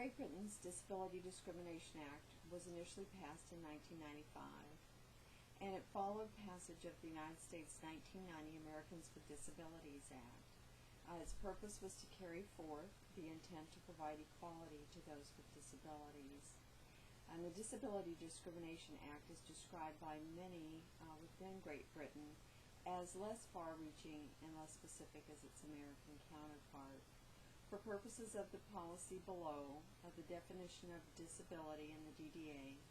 Great Britain's Disability Discrimination Act was initially passed in 1995, and it followed passage of the United States 1990 Americans with Disabilities Act. Its purpose was to carry forth the intent to provide equality to those with disabilities. And the Disability Discrimination Act is described by many within Great Britain as less far-reaching and less specific as its American counterpart. For purposes of the policy below, the definition of disability in the DDA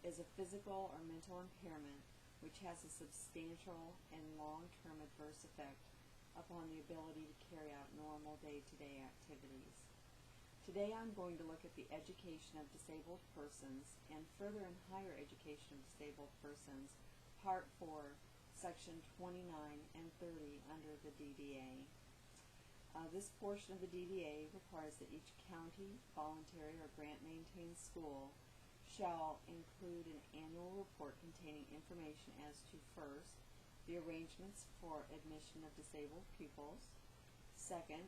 is a physical or mental impairment which has a substantial and long-term adverse effect upon the ability to carry out normal day-to-day activities. Today I'm going to look at the education of disabled persons and further in higher education of disabled persons, Part 4, Section 29 and 30 under the DDA. This portion of the DDA requires that each county, voluntary, or grant-maintained school shall include an annual report containing information as to, first, the arrangements for admission of disabled pupils, second,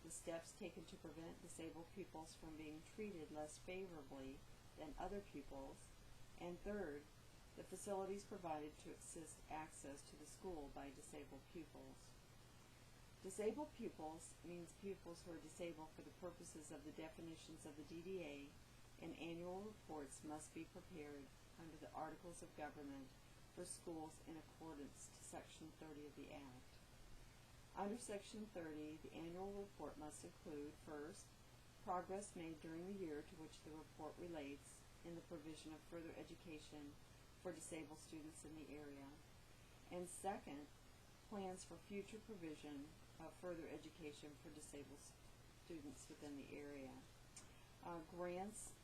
the steps taken to prevent disabled pupils from being treated less favorably than other pupils, and third, the facilities provided to assist access to the school by disabled pupils. Disabled pupils means pupils who are disabled for the purposes of the definitions of the DDA, and annual reports must be prepared under the Articles of Government for schools in accordance to Section 30 of the Act. Under Section 30, the annual report must include, first, progress made during the year to which the report relates in the provision of further education for disabled students in the area, and second, plans for future provision of further education for disabled students within the area. Grants,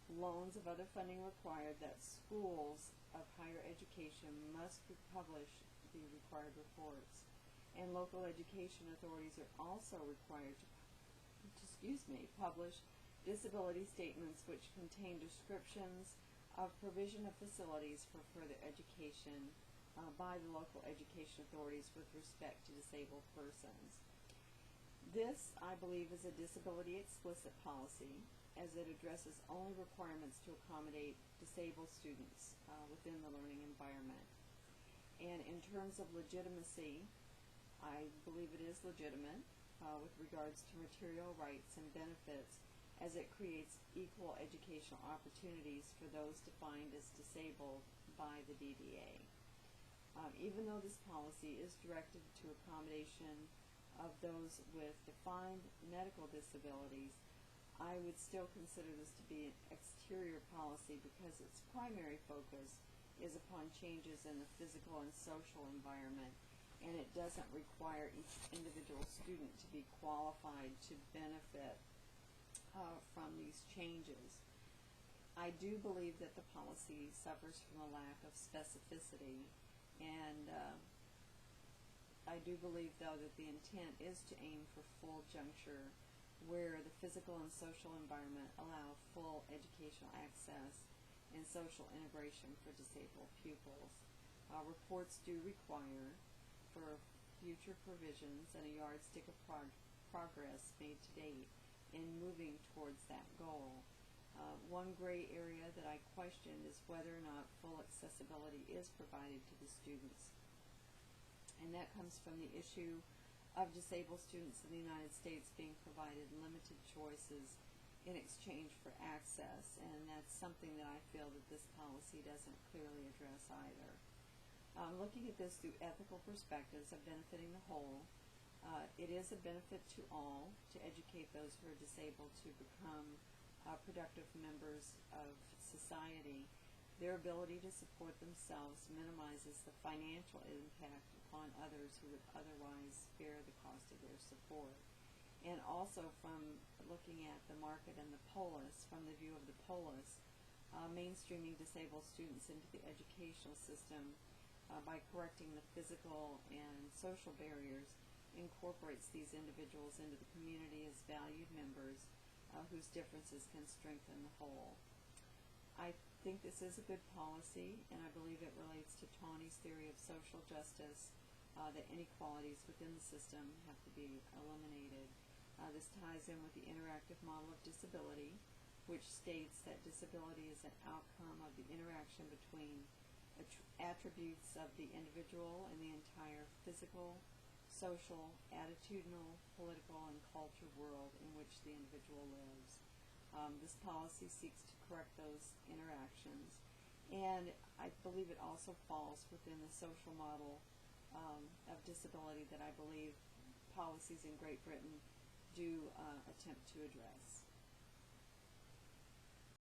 loans of other funding required that schools of higher education must publish the required reports, and local education authorities are also required to publish disability statements which contain descriptions of provision of facilities for further education by the local education authorities with respect to disabled persons. This, I believe, is a disability explicit policy, as it addresses only requirements to accommodate disabled students within the learning environment. And in terms of legitimacy, I believe it is legitimate with regards to material rights and benefits, as it creates equal educational opportunities for those defined as disabled by the DDA. Even though this policy is directed to accommodation of those with defined medical disabilities, I would still consider this to be an exterior policy because its primary focus is upon changes in the physical and social environment, and it doesn't require each individual student to be qualified to benefit from these changes. I do believe that the policy suffers from a lack of specificity, and I do believe, though, that the intent is to aim for full juncture where the physical and social environment allow full educational access and social integration for disabled pupils. Reports do require for future provisions and a yardstick of progress made to date in moving towards that goal. One gray area that I question is whether or not full accessibility is provided to the students. And that comes from the issue of disabled students in the United States being provided limited choices in exchange for access, and that's something that I feel that this policy doesn't clearly address either. Looking at this through ethical perspectives of benefiting the whole, it is a benefit to all to educate those who are disabled to become productive members of society. Their ability to support themselves minimizes the financial impact upon others who would otherwise bear the cost of their support. And also, from looking at the market and the polis, from the view of the polis, mainstreaming disabled students into the educational system by correcting the physical and social barriers incorporates these individuals into the community as valued members whose differences can strengthen the whole. I think this is a good policy, and I believe it relates to Tawny's theory of social justice, that inequalities within the system have to be eliminated. This ties in with the interactive model of disability, which states that disability is an outcome of the interaction between attributes of the individual and the entire physical, social, attitudinal, political, and cultural world in which the individual lives. This policy seeks to correct those interactions, and I believe it also falls within the social model of disability that I believe policies in Great Britain do attempt to address.